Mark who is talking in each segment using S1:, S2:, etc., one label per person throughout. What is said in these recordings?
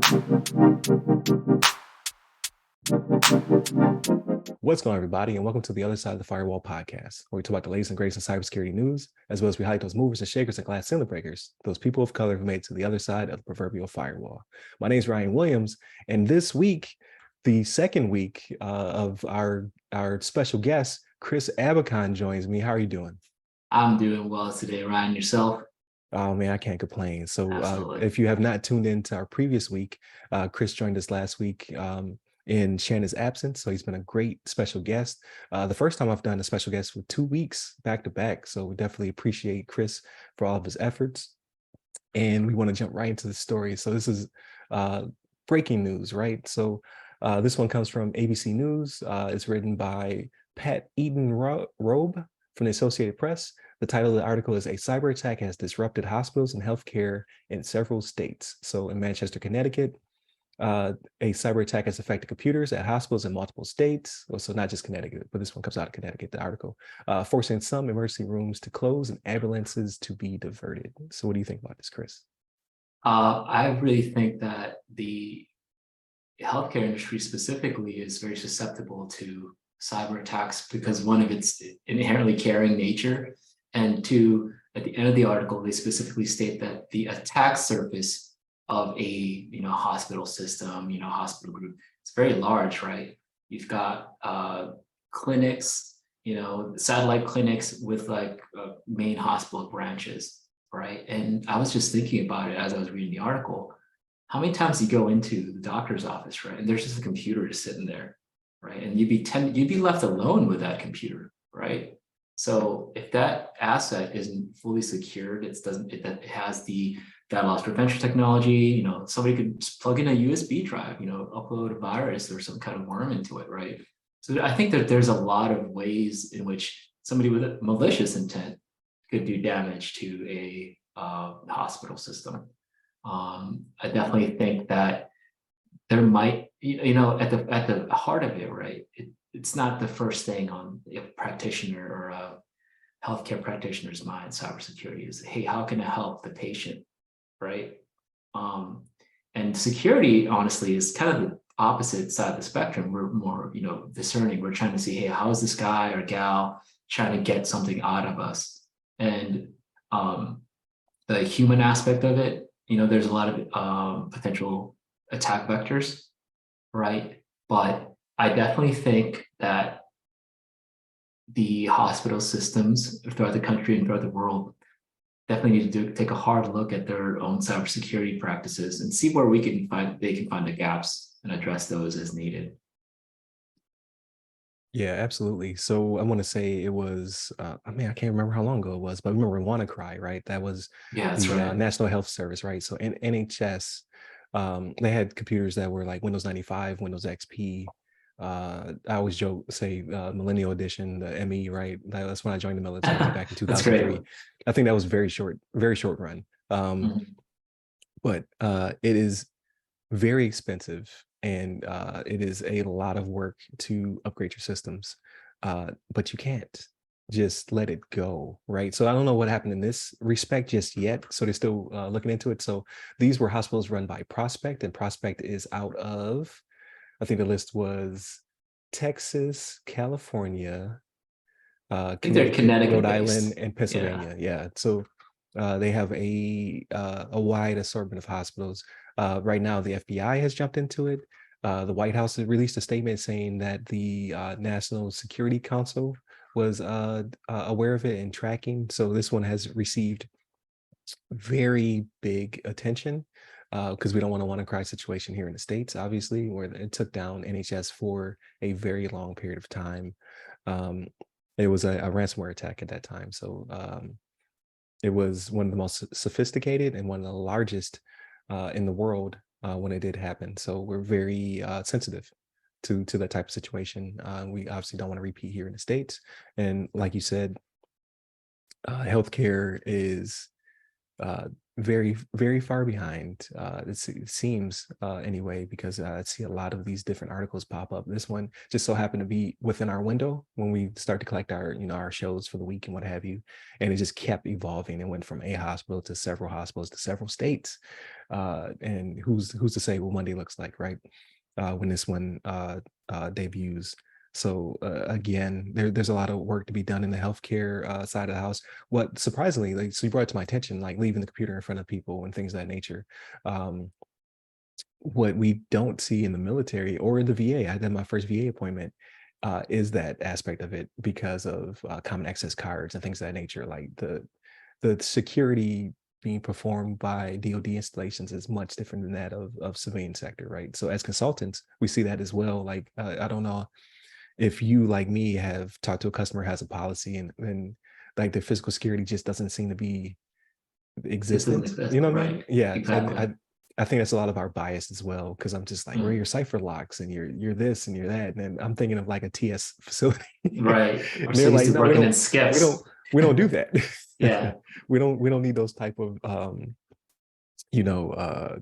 S1: What's going on, everybody, and welcome to the Other Side of the Firewall podcast, where we talk about the latest and greatest in cybersecurity news, as well as we highlight those movers and shakers and glass ceiling breakers, those people of color who made it to the other side of the proverbial firewall. My name is Ryan Williams, and this week, the second week of our special guest, Chris Abacon, joins me. How are you doing?
S2: I'm doing well today, Ryan. Yourself?
S1: Oh man, I can't complain. So
S2: Absolutely.
S1: if you have not tuned into our previous week, Chris joined us last week in Shannon's absence. So he's been a great special guest. The first time I've done a special guest for 2 weeks back to back. So we definitely appreciate Chris for all of his efforts. And we want to jump right into the story. So this is breaking news, right? So this one comes from ABC News. It's written by Pat Robe from the Associated Press. The title of the article is "A Cyber Attack Has Disrupted Hospitals and Healthcare in Several States." So in Manchester, Connecticut, a cyber attack has affected computers at hospitals in multiple states. Well, so not just Connecticut, but this one comes out of Connecticut, the article, forcing some emergency rooms to close and ambulances to be diverted. So what do you think about this, Chris?
S2: I really think that the healthcare industry specifically is very susceptible to cyber attacks because one of its inherently caring nature, and two, at the end of the article, they specifically state that the attack surface of a hospital system, hospital group, it's very large, right? You've got clinics, satellite clinics with like main hospital branches, right? And I was just thinking about it as I was reading the article. How many times you go into the doctor's office, right? And there's just a computer just sitting there, right? And you'd be left alone with that computer, right? So if that asset isn't fully secured, it has the data loss prevention technology, somebody could just plug in a USB drive, upload a virus or some kind of worm into it, right? So I think that there's a lot of ways in which somebody with a malicious intent could do damage to a hospital system. I definitely think that there might, at the heart of it, right? It's not the first thing on a practitioner or a healthcare practitioner's mind. Cybersecurity is, hey, how can I help the patient, right? And security, honestly, is kind of the opposite side of the spectrum. We're more, discerning. We're trying to see, hey, how is this guy or gal trying to get something out of us? And the human aspect of it, there's a lot of potential attack vectors, right? But I definitely think that the hospital systems throughout the country and throughout the world definitely need to take a hard look at their own cybersecurity practices and see where they can find the gaps and address those as needed.
S1: Yeah, absolutely. So I want to say it was, I mean, I can't remember how long ago it was, but I remember WannaCry, right? That was
S2: Yeah, that's
S1: the
S2: right.
S1: National Health Service, right? So in NHS, they had computers that were like Windows 95, Windows XP. I always say Millennial Edition, the ME, right? That's when I joined the military back in
S2: That's great.
S1: 2003. I think that was very short run.
S2: Mhm.
S1: But it is very expensive, and it is a lot of work to upgrade your systems, but you can't just let it go, right? So I don't know what happened in this respect just yet, so they're still looking into it. So these were hospitals run by Prospect, and Prospect is out of, I think the list was Texas, California,
S2: I think they're
S1: Connecticut,
S2: Connecticut
S1: Rhode Island,
S2: based.
S1: and
S2: Yeah.
S1: Pennsylvania. Yeah, so they have a wide assortment of hospitals. Right now, the FBI has jumped into it. The White House has released a statement saying that the National Security Council was aware of it and tracking. So this one has received very big attention because we don't want a WannaCry situation here in the States, obviously, where it took down NHS for a very long period of time. It was a ransomware attack at that time. So it was one of the most sophisticated and one of the largest in the world when it did happen. So we're very sensitive to that type of situation. We obviously don't want to repeat here in the States. And like you said, healthcare is very, very far behind. It seems anyway, because I see a lot of these different articles pop up. This one just so happened to be within our window when we start to collect our, our shows for the week and what have you. And it just kept evolving. It went from a hospital to several hospitals to several states. And who's to say what Monday looks like, right? When this one debuts. So again, there's a lot of work to be done in the healthcare side of the house. What surprisingly, like, so you brought it to my attention, like leaving the computer in front of people and things of that nature. Um, what we don't see in the military or in the VA, I did my first VA appointment, is that aspect of it because of common access cards and things of that nature. Like the security being performed by DoD installations is much different than that of civilian sector, right? So as consultants, we see that as well. Like I don't know if you, like me, have talked to a customer who has a policy and like the physical security just doesn't seem to be
S2: It doesn't
S1: existent.
S2: exist,
S1: You know what I mean?
S2: right?
S1: Yeah. And
S2: Exactly.
S1: I think that's a lot of our bias as well, because I'm just like, where are
S2: Mm.
S1: your cipher locks and you're this and you're that. And then I'm thinking of like a TS facility.
S2: Right. We're
S1: And
S2: so
S1: they're
S2: used
S1: like,
S2: to
S1: no, we
S2: working in
S1: don't, we don't,
S2: skips.
S1: we don't do that.
S2: Yeah.
S1: We don't need those type of you know,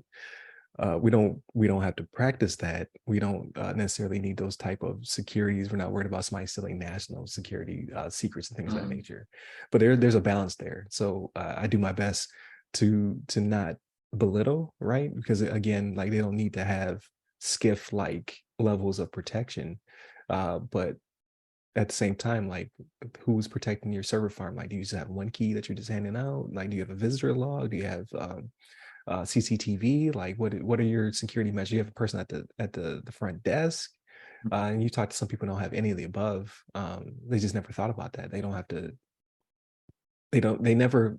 S1: we don't have to practice that. We don't necessarily need those type of securities. We're not worried about somebody stealing national security secrets and things of that
S2: Mm.
S1: nature. But there's a balance there. So I do my best to not belittle, right? Because again, like they don't need to have skiff like levels of protection. But at the same time, like who's protecting your server farm? Like, do you just have one key that you're just handing out? Like, do you have a visitor log? Do you have CCTV? Like, what are your security measures? You have a person at the front desk, and you talk to some people who don't have any of the above. They just never thought about that. They don't have to. They never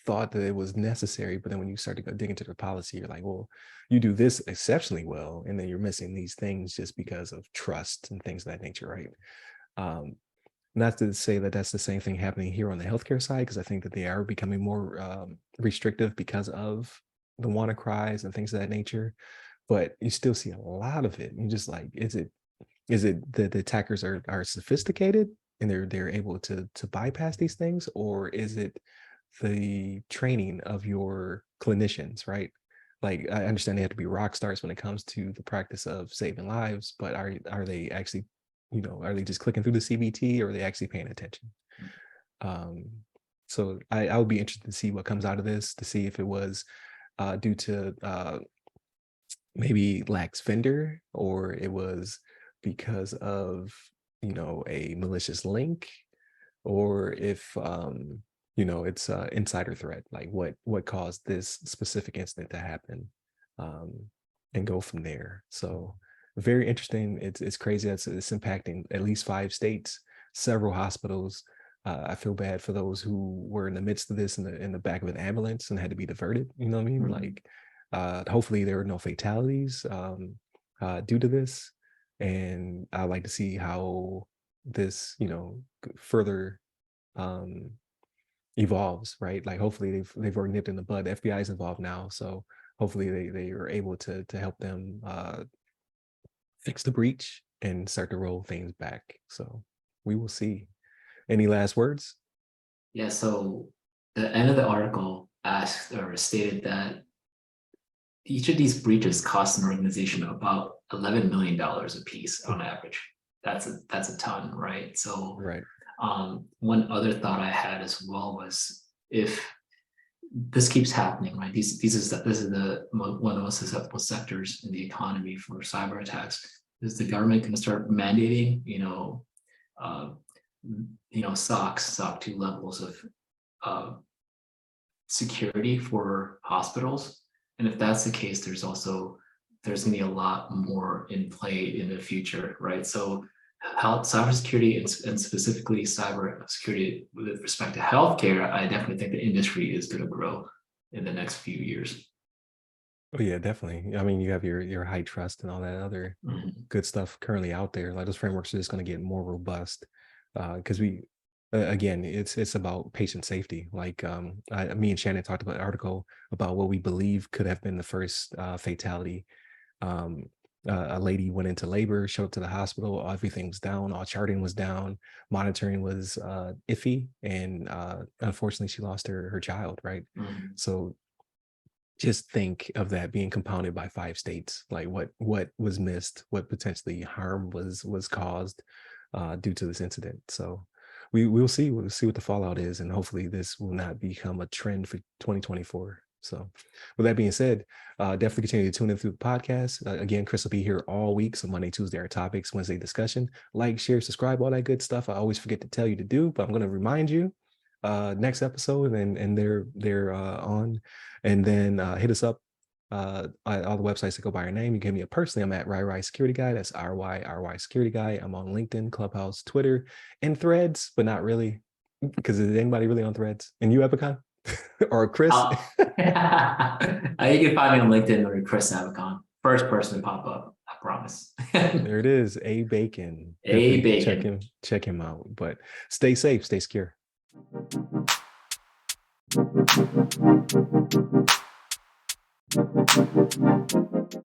S1: thought that it was necessary. But then when you start to go dig into their policy, you're like, well, you do this exceptionally well, and then you're missing these things just because of trust and things of that nature, right? Um, Not to say that that's the same thing happening here on the healthcare side, because I think that they are becoming more restrictive because of the WannaCries and things of that nature. But you still see a lot of it. And you're just like, is it that the attackers are sophisticated and they're able to bypass these things, or is it the training of your clinicians, right? Like I understand they have to be rock stars when it comes to the practice of saving lives, but are they actually, are they just clicking through the CBT, or are they actually paying attention? Um, so I would be interested to see what comes out of this, to see if it was due to maybe lax vendor, or it was because of, a malicious link, or if it's an insider threat, like what caused this specific incident to happen, um, and go from there. So very interesting. It's crazy. It's impacting at least 5 states, several hospitals. I feel bad for those who were in the midst of this in the back of an ambulance and had to be diverted. You know what I mean?
S2: Mm.
S1: Like, hopefully there are no fatalities due to this. And I like to see how this, further um evolves, right? Like hopefully they've already nipped in the bud. The FBI is involved now, so hopefully they are able to help them fix the breach and start to roll things back. So we will see. Any last words?
S2: Yeah, so the end of the article asked or stated that each of these breaches cost an organization about $11 million a piece on average. That's a ton, right? So
S1: Right.
S2: one other thought I had as well was, if this keeps happening, right? This is one of the most susceptible sectors in the economy for cyber attacks. Is the government going to start mandating, uh, SOC 2 levels of uh, security for hospitals? And if that's the case, there's going to be a lot more in play in the future, right? So health, cybersecurity, and specifically cybersecurity with respect to healthcare, I definitely think the industry is going to grow in the next few years.
S1: Oh yeah, definitely. I mean, you have your high trust and all that other
S2: Mhm.
S1: good stuff currently out there. Like those frameworks are just going to get more robust, because we again, it's about patient safety. Like me and Shannon talked about an article about what we believe could have been the first fatality. um a lady went into labor, showed up to the hospital, everything was down, all charting was down, monitoring was iffy, and unfortunately she lost her child, right?
S2: Mhm.
S1: So just think of that being compounded by 5 states. Like what was missed, what potentially harm was caused due to this incident. So we'll see what the fallout is, and hopefully this will not become a trend for 2024. So with that being said, definitely continue to tune in through the podcast. Again, Chris will be here all week. So Monday, Tuesday are topics, Wednesday discussion. Like, share, subscribe, all that good stuff. I always forget to tell you to do, but I'm going to remind you next episode, and they're on. And then hit us up all the websites that go by our name. You can hit me up personally. I'm at RY Security Guy. That's RY Security Guy. I'm on LinkedIn, Clubhouse, Twitter, and Threads, but not really, because is anybody really on Threads? And you, Abacon? Or Chris?
S2: You can find me on LinkedIn under Chris Abacon. First person to pop up, I promise.
S1: There it is, Abacon.
S2: Abacon.
S1: Check him out. But stay safe, stay secure.